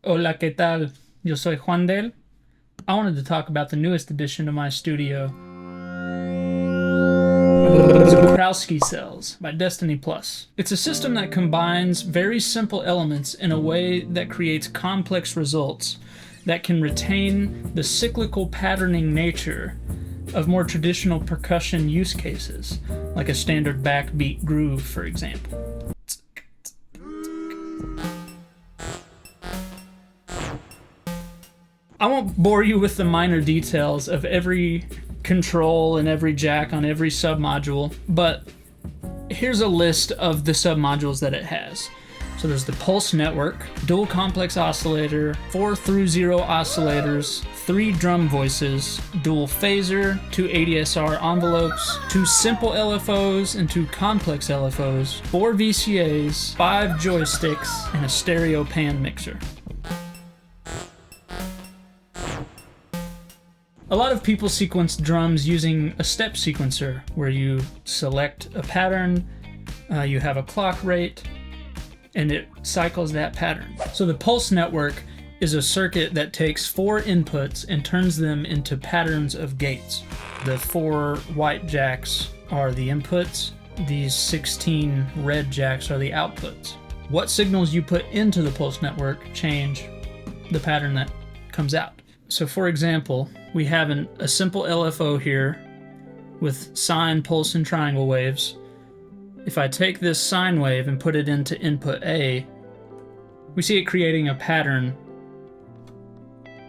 Hola, ¿qué tal? Yo soy Juan Del. I wanted to talk about the newest addition to my studio, Czochralski cells by Destiny Plus. It's a system that combines very simple elements in a way that creates complex results that can retain the cyclical patterning nature of more traditional percussion use cases, like a standard backbeat groove, for example. I won't bore you with the minor details of every control and every jack on every submodule, but here's a list of the submodules that it has. So there's the pulse network, dual complex oscillator, 4 through 0 oscillators, 3 drum voices, dual phaser, 2 ADSR envelopes, 2 simple LFOs and 2 complex LFOs, 4 VCAs, 5 joysticks, and a stereo pan mixer. A lot of people sequence drums using a step sequencer where you select a pattern, you have a clock rate, and it cycles that pattern. So the pulse network is a circuit that takes 4 inputs and turns them into patterns of gates. The 4 white jacks are the inputs, these 16 red jacks are the outputs. What signals you put into the pulse network change the pattern that comes out. So for example, we have a simple LFO here with sine, pulse, and triangle waves. If I take this sine wave and put it into input A, we see it creating a pattern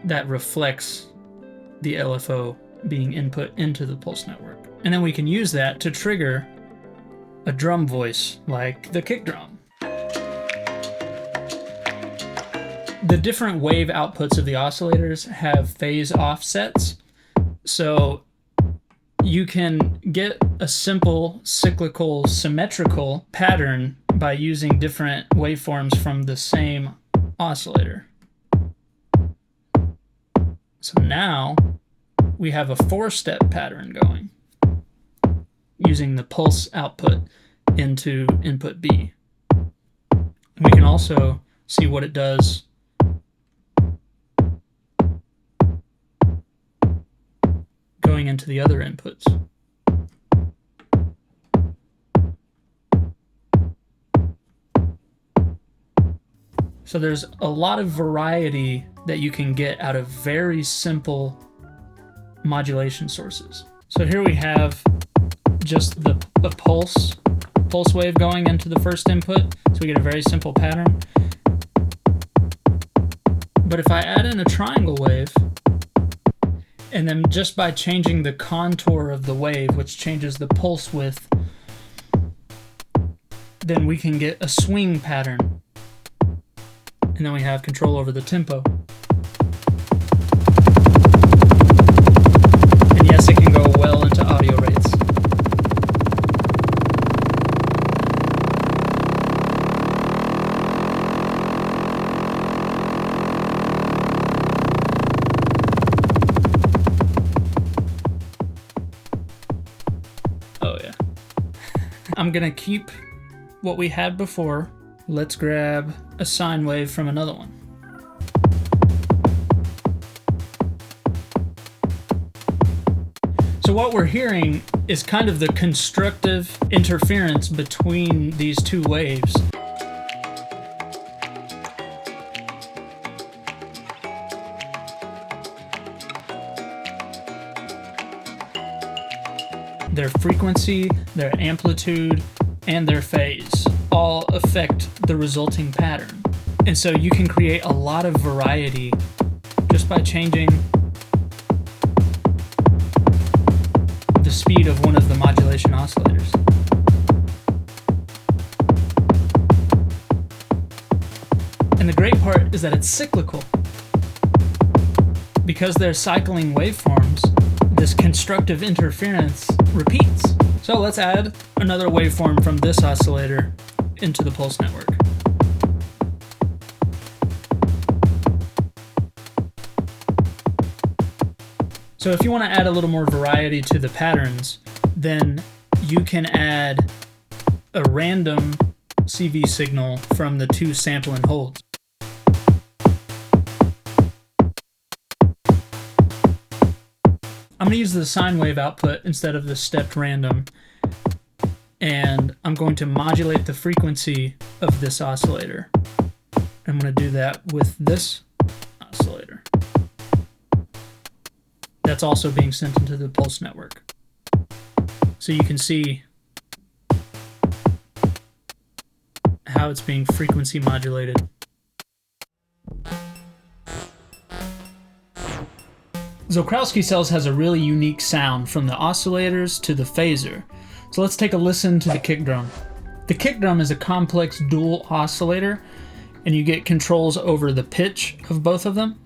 that reflects the LFO being input into the pulse network. And then we can use that to trigger a drum voice like the kick drum. The different wave outputs of the oscillators have phase offsets, so you can get a simple cyclical symmetrical pattern by using different waveforms from the same oscillator. So now we have a 4-step pattern going using the pulse output into input B. We can also see what it does going into the other inputs. So there's a lot of variety that you can get out of very simple modulation sources. So here we have just the pulse wave going into the first input, so we get a very simple pattern. But if I add in a triangle wave, and then just by changing the contour of the wave, which changes the pulse width, then we can get a swing pattern. And then we have control over the tempo. And yes, it can go well into audio rates. Oh yeah. I'm gonna keep what we had before. Let's grab a sine wave from another one. So what we're hearing is kind of the constructive interference between these two waves. Their frequency, their amplitude, and their phase all affect the resulting pattern. And so you can create a lot of variety just by changing the speed of one of the modulation oscillators. And the great part is that it's cyclical. Because they're cycling waveforms, this constructive interference repeats. So let's add another waveform from this oscillator into the pulse network. So if you want to add a little more variety to the patterns, then you can add a random CV signal from the 2 sample and holds. I'm going to use the sine wave output instead of the stepped random, and I'm going to modulate the frequency of this oscillator. I'm going to do that with this oscillator. That's also being sent into the pulse network. So you can see how it's being frequency modulated. Czochralski cells has a really unique sound from the oscillators to the phaser. So let's take a listen to the kick drum. The kick drum is a complex dual oscillator, and you get controls over the pitch of both of them.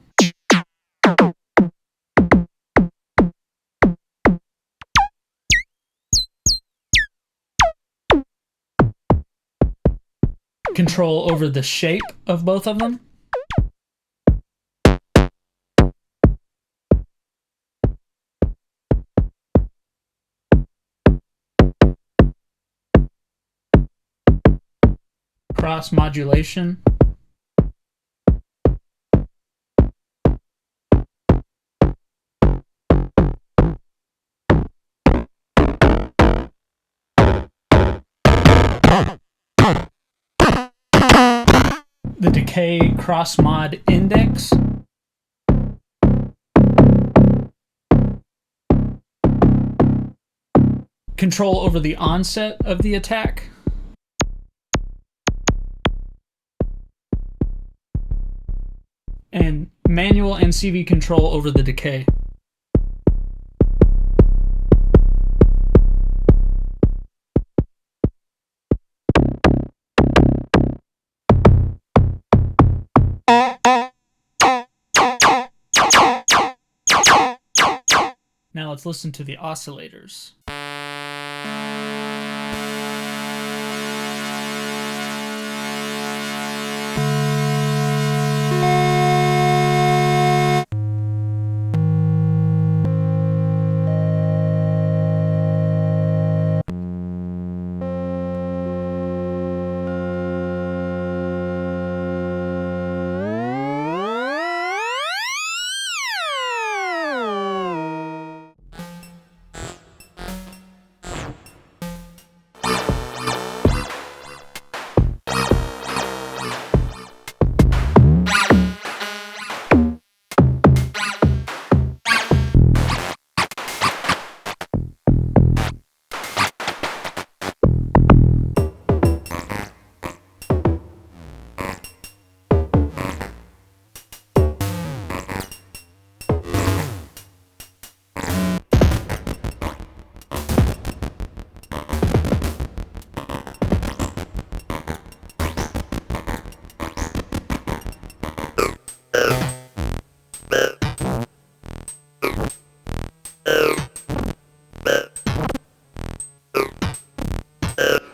Control over the shape of both of them. Cross modulation. The decay cross mod index. Control over the onset of the attack. And manual and CV control over the decay. Now let's listen to the oscillators.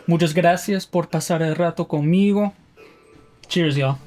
Muchas gracias por pasar el rato conmigo. Cheers, y'all.